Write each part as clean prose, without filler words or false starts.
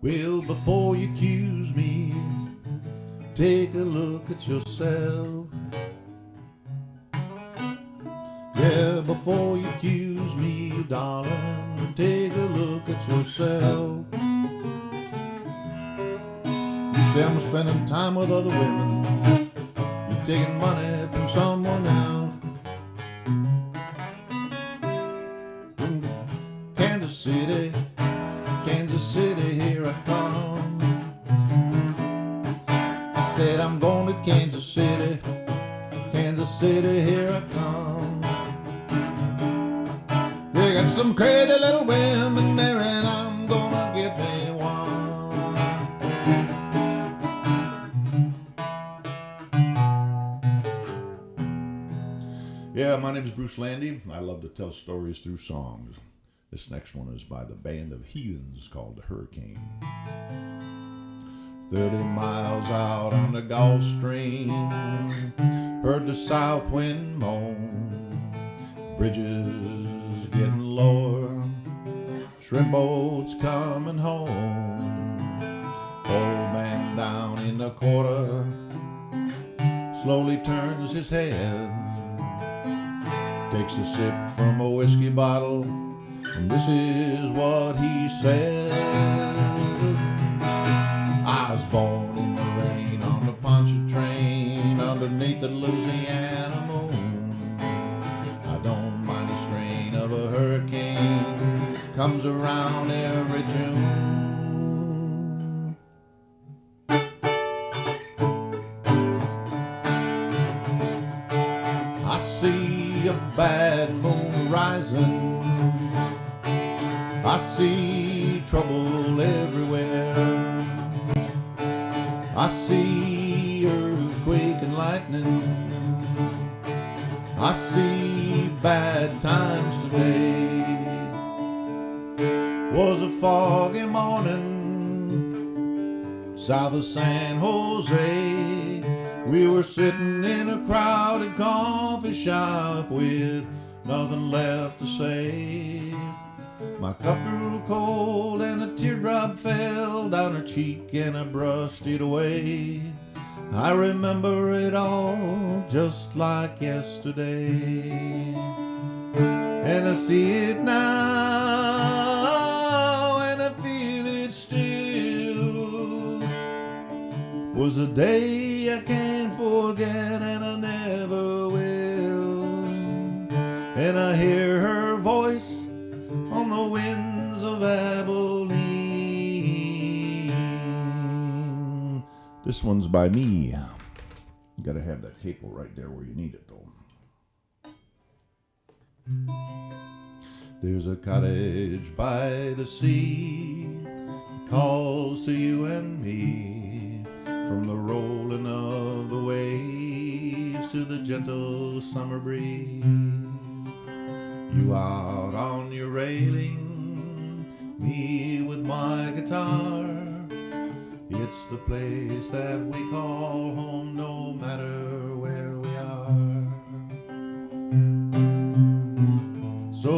Well, before you accuse me, take a look at yourself. Yeah, before you accuse me, darling, take a look at yourself. You say I'm spending time with other women. You're taking money from someone else. Kansas City, Kansas City, here I come. I said I'm going to Kansas City, Kansas City, here I come. They got some crazy little women there and I'm gonna get me one. Yeah, my name is Bruce Lande. I love to tell stories through songs. This next one is by the band of Heathens called Hurricane. 30 miles out on the Gulf Stream, heard the south wind moan. Bridges getting lower, shrimp boats coming home. Old man down in the quarter slowly turns his head, takes a sip from a whiskey bottle, and this is what he said. I was born in the rain on the Pontchartrain underneath the Louisiana moon. I don't mind the strain of a hurricane, comes around every June. I see a bad moon rising, I see trouble everywhere. I see earthquake and lightning, I see bad times today. Was a foggy morning south of San Jose. We were sitting in a crowded coffee shop with nothing left to say. My cup grew cold and a teardrop fell down her cheek and I brushed it away. I remember it all just like yesterday. And I see it now and I feel it still. Was a day I can't forget and I never will. And I hear her voice on the winds of Abilene. This one's by me. You gotta have that capo right there where you need it though. There's a cottage by the sea that calls to you and me, from the rolling of the waves to the gentle summer breeze. You out on your railing, me with my guitar. It's the place that we call home no matter where we are. So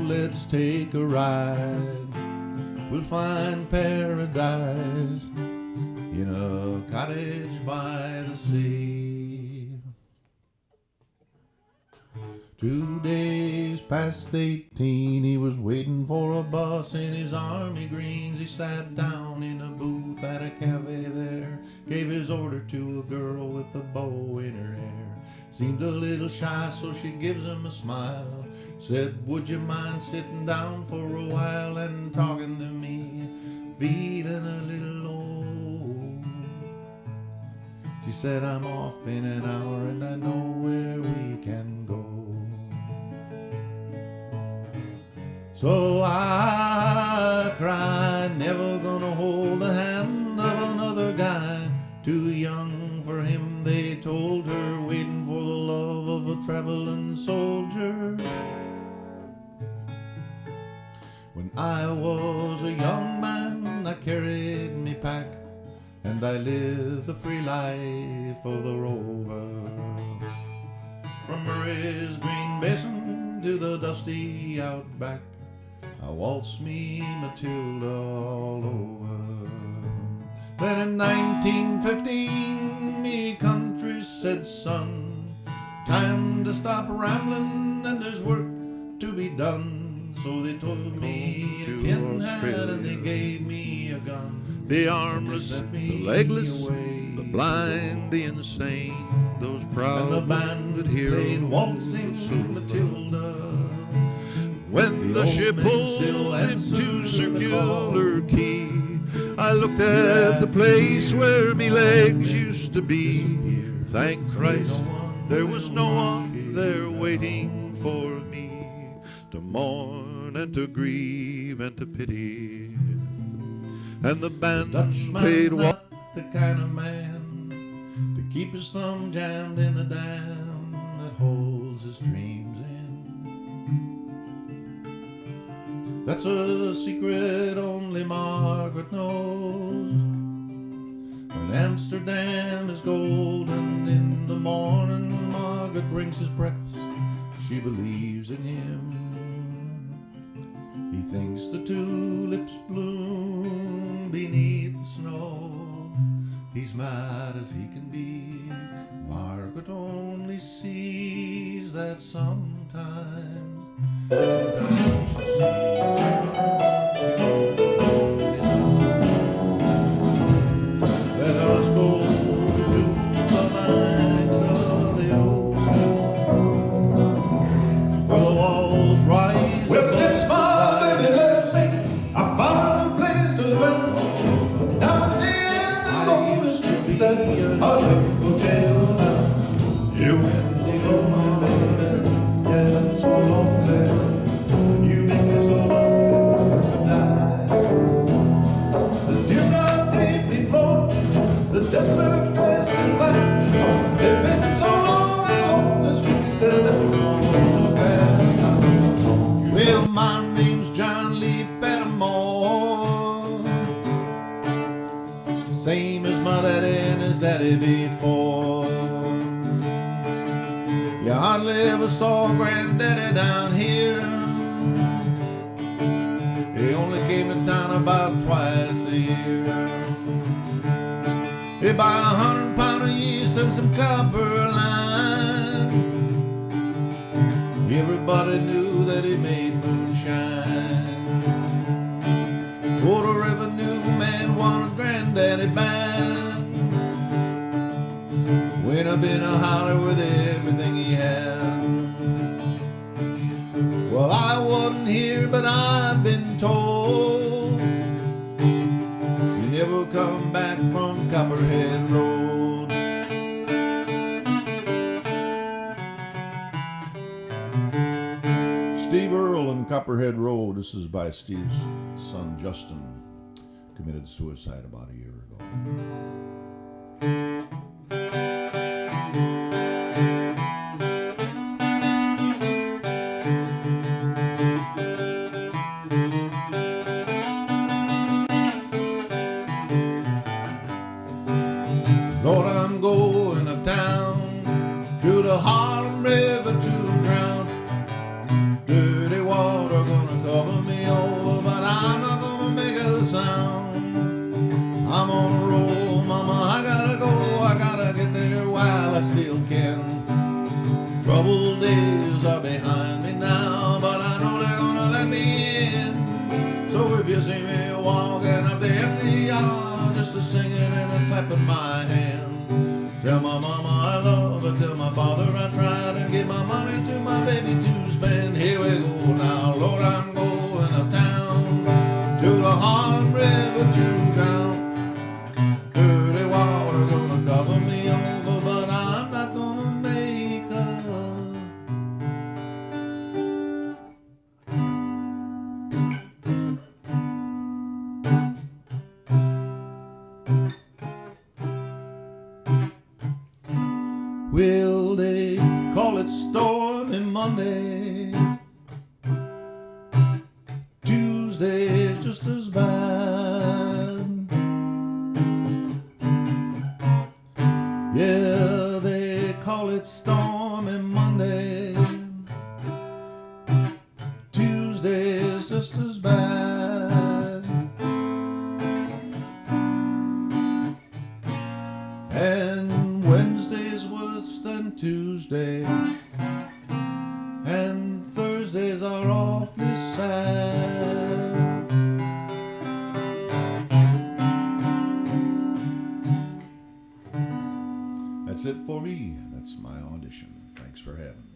let's take a ride, we'll find paradise in a cottage by the sea. 2 days past 18, he was waiting for a bus in his army greens. He sat down in a booth at a cafe there, gave his order to a girl with a bow in her hair. Seemed a little shy, so she gives him a smile. Said, would you mind sitting down for a while and talking to me? Feeling a little old. She said, I'm off in an hour and I know where we can go. So I cried, never gonna hold the hand of another guy. Too young for him, they told her, waiting for the love of a traveling soldier. When I was a young man, I carried me pack, and I lived the free life of the rover. From Murray's Green Basin to the dusty outback, I waltz me Matilda all over. Then in 1915, me country said, son, time to stop rambling and there's work to be done. So they told me a tin hat and they gave me a gun. The armless, the legless, the blind, the insane, those proud and the band played waltzing Matilda. When the ship pulled into Circular Quay, I looked at the place where me legs used to be. Thank Christ, there was no one there waiting for me to mourn and to grieve and to pity. And the band played not the kind of man to keep his thumb jammed in the dam that holds his dreams in. That's a secret only Margaret knows. When Amsterdam is golden in the morning, Margaret brings his breakfast. She believes in him. He thinks the tulips bloom beneath the snow. He's mad as he can be. Margaret only sees that sometimes she sees let us go to the banks of the ocean where the walls rise. Well, since my baby left me, I found a new place to dwell. Down at the end of the street, that hotel now. You and me go on, yeah, so long there. You make me so long to die. The dewdrop deeply float, the desk clerks dressed in black. They've been so long along the street that I never want back. Well, my name's John Lee Pettimore, same as my daddy and his daddy before. You hardly ever saw Granddaddy down here. He only came to town about twice a year. He'd buy £100 a yeast and some copper line. Everybody knew that he made moonshine. Quarter revenue man wanted Granddaddy band. Went up in a holler with everything he had. Well, I wasn't here, but I've been told he never come back from Copperhead Road. Steve Earle and Copperhead Road. This is by Steve's son Justin. Committed suicide about a year ago. Lord, I'm going uptown to the Harlem River to drown. Dirty water gonna cover me over, but I'm not gonna make a sound. I'm on a roll, mama, I gotta go, I gotta get there while I still can. Troubled days are behind me now, but I know they're gonna let me in. So if you see me walking up the empty yard, just a singing and a clapping my hand. Tell my mama I love her, tell my father I tried, and give my money to my baby to spend. Here we go now, Lord, I'm going uptown to the Harlem River to drown. Dirty water gonna cover me over, but I'm not gonna make up. Will they call it stormy Monday? Tuesday's just as bad. Yeah, they call it stormy Monday. Tuesday's just as Tuesday, and Thursdays are awfully sad. That's it for me. That's my audition. Thanks for having me.